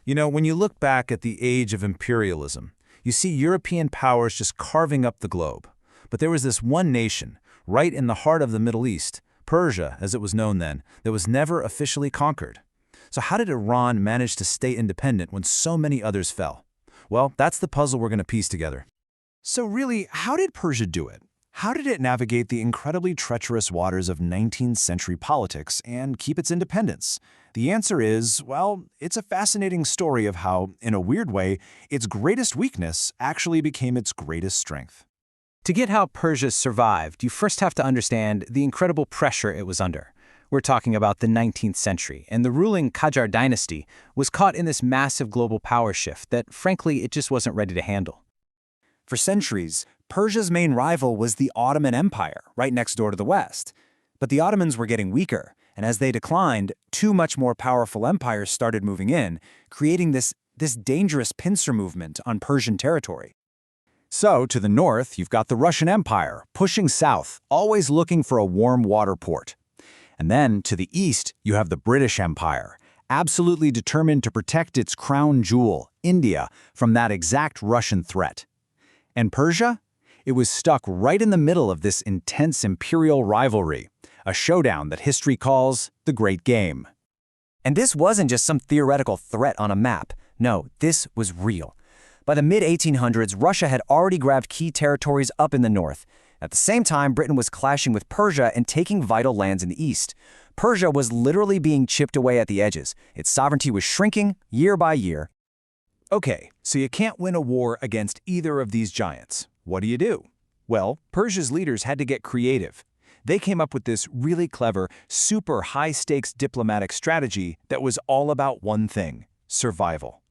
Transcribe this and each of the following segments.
When you look back at the age of imperialism, you see European powers just carving up the globe. But there was this one nation, right in the heart of the Middle East, Persia, as it was known then, that was never officially conquered. So how did Iran manage to stay independent when so many others fell? Well, that's the puzzle we're going to piece together. So really, how did Persia do it? How did it navigate the incredibly treacherous waters of 19th century politics and keep its independence? The answer is, well, it's a fascinating story of how, in a weird way, its greatest weakness actually became its greatest strength. To get how Persia survived, you first have to understand the incredible pressure it was under. We're talking about the 19th century, and the ruling Qajar dynasty was caught in this massive global power shift that, frankly, it just wasn't ready to handle. For centuries, Persia's main rival was the Ottoman Empire, right next door to the West. But the Ottomans were getting weaker, and as they declined, two much more powerful empires started moving in, creating this dangerous pincer movement on Persian territory. So, to the north, you've got the Russian Empire, pushing south, always looking for a warm water port. And then, to the east, you have the British Empire, absolutely determined to protect its crown jewel, India, from that exact Russian threat. And Persia? It was stuck right in the middle of this intense imperial rivalry, a showdown that history calls the Great Game. And this wasn't just some theoretical threat on a map. No, this was real. By the mid-1800s, Russia had already grabbed key territories up in the north. At the same time, Britain was clashing with Persia and taking vital lands in the east. Persia was literally being chipped away at the edges. Its sovereignty was shrinking year by year. Okay, so you can't win a war against either of these giants. What do? Well, Persia's leaders had to get creative. They came up with this really clever, super high-stakes diplomatic strategy that was all about one thing: survival.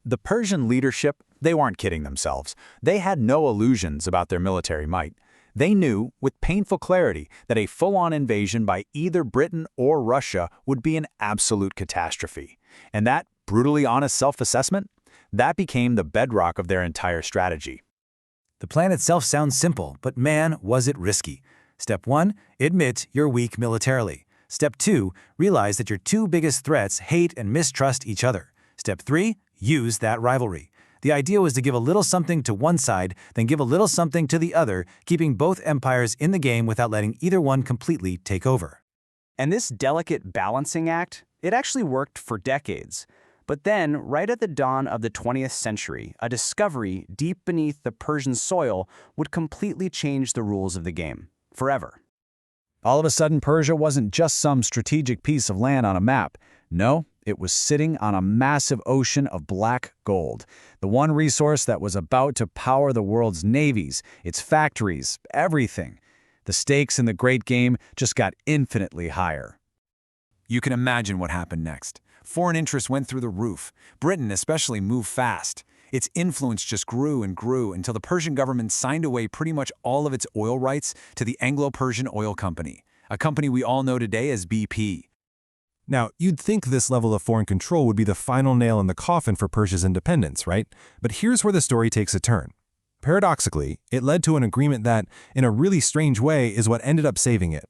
The Persian leadership, they weren't kidding themselves. They had no illusions about their military might. They knew, with painful clarity, that a full-on invasion by either Britain or Russia would be an absolute catastrophe. And that brutally honest self-assessment, that became the bedrock of their entire strategy. The plan itself sounds simple, but man, was it risky. Step 1, admit you're weak militarily. Step 2, realize that your two biggest threats hate and mistrust each other. Step 3, use that rivalry. The idea was to give a little something to one side, then give a little something to the other, keeping both empires in the game without letting either one completely take over. And this delicate balancing act, it actually worked for decades. But then, right at the dawn of the 20th century, a discovery deep beneath the Persian soil would completely change the rules of the game, forever. All of a sudden, Persia wasn't just some strategic piece of land on a map. No, it was sitting on a massive ocean of black gold, the one resource that was about to power the world's navies, its factories, everything. The stakes in the Great Game just got infinitely higher. You can imagine what happened next. Foreign interests went through the roof. Britain especially moved fast. Its influence just grew and grew until the Persian government signed away pretty much all of its oil rights to the Anglo-Persian Oil Company, a company we all know today as BP. Now, you'd think this level of foreign control would be the final nail in the coffin for Persia's independence, right? But here's where the story takes a turn. Paradoxically, it led to an agreement that, in a really strange way, is what ended up saving it.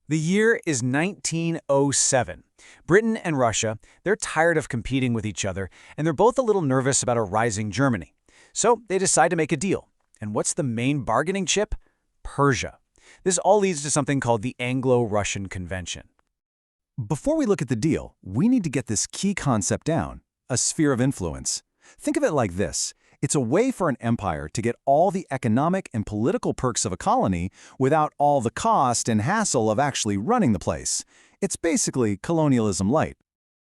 The year is 1907. Britain and Russia, they're tired of competing with each other, and they're both a little nervous about a rising Germany. So they decide to make a deal. And what's the main bargaining chip? Persia. This all leads to something called the Anglo-Russian Convention. Before we look at the deal, we need to get this key concept down: a sphere of influence. Think of it like this. It's a way for an empire to get all the economic and political perks of a colony without all the cost and hassle of actually running the place. It's basically colonialism light.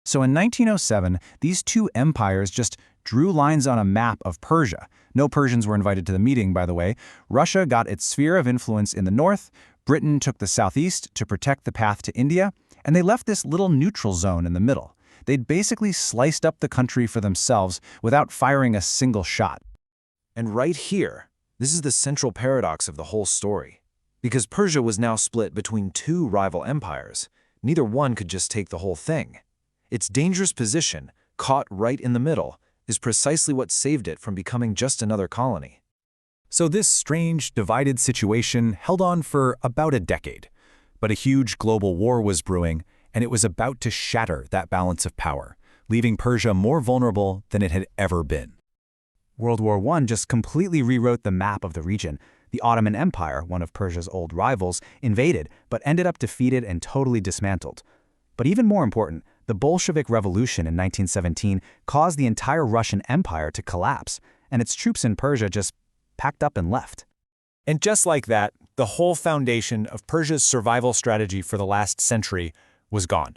So in 1907, these two empires just drew lines on a map of Persia. No Persians were invited to the meeting, by the way. Russia got its sphere of influence in the north, Britain took the southeast to protect the path to India, and they left this little neutral zone in the middle. They'd basically sliced up the country for themselves without firing a single shot. And right here, this is the central paradox of the whole story. Because Persia was now split between two rival empires, neither one could just take the whole thing. Its dangerous position, caught right in the middle, is precisely what saved it from becoming just another colony. So this strange, divided situation held on for about a decade. But a huge global war was brewing, and it was about to shatter that balance of power. leaving Persia more vulnerable than it had ever been. World War I just completely rewrote the map of the region. The Ottoman Empire, one of Persia's old rivals, invaded, but ended up defeated and totally dismantled. But even more important, the Bolshevik Revolution in 1917 caused the entire Russian Empire to collapse, and its troops in Persia just packed up and left. And just like that, the whole foundation of Persia's survival strategy for the last century was gone.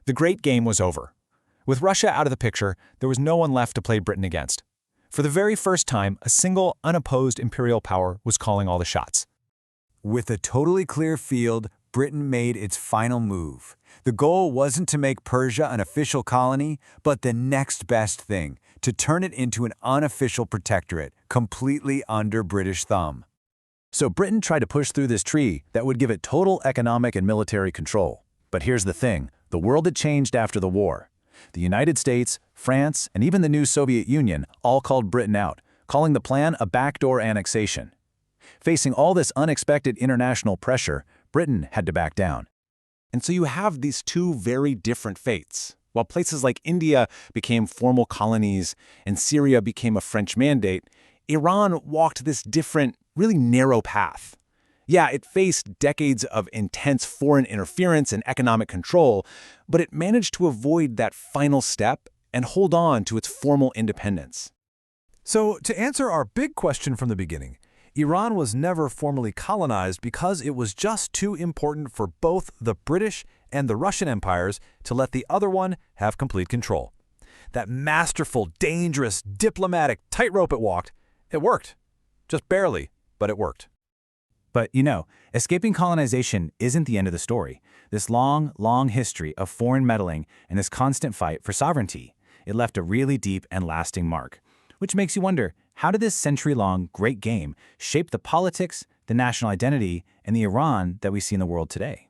The Great Game was over. With Russia out of the picture, there was no one left to play Britain against. For the very first time, a single, unopposed imperial power was calling all the shots. With a totally clear field, Britain made its final move. The goal wasn't to make Persia an official colony, but the next best thing, to turn it into an unofficial protectorate, completely under British thumb. So Britain tried to push through this tree that would give it total economic and military control. But here's the thing, the world had changed after the war. The United States, France, and even the new Soviet Union all called Britain out, calling the plan a backdoor annexation. Facing all this unexpected international pressure, Britain had to back down. And so you have these two very different fates. While places like India became formal colonies and Syria became a French mandate, Iran walked this different, really narrow path. Yeah, it faced decades of intense foreign interference and economic control, but it managed to avoid that final step and hold on to its formal independence. So, to answer our big question from the beginning, Iran was never formally colonized because it was just too important for both the British and the Russian empires to let the other one have complete control. That masterful, dangerous, diplomatic tightrope it walked, it worked. Just barely, but it worked. But, escaping colonization isn't the end of the story. This long, long history of foreign meddling and this constant fight for sovereignty, it left a really deep and lasting mark. Which makes you wonder, how did this century-long great game shape the politics, the national identity, and the Iran that we see in the world today?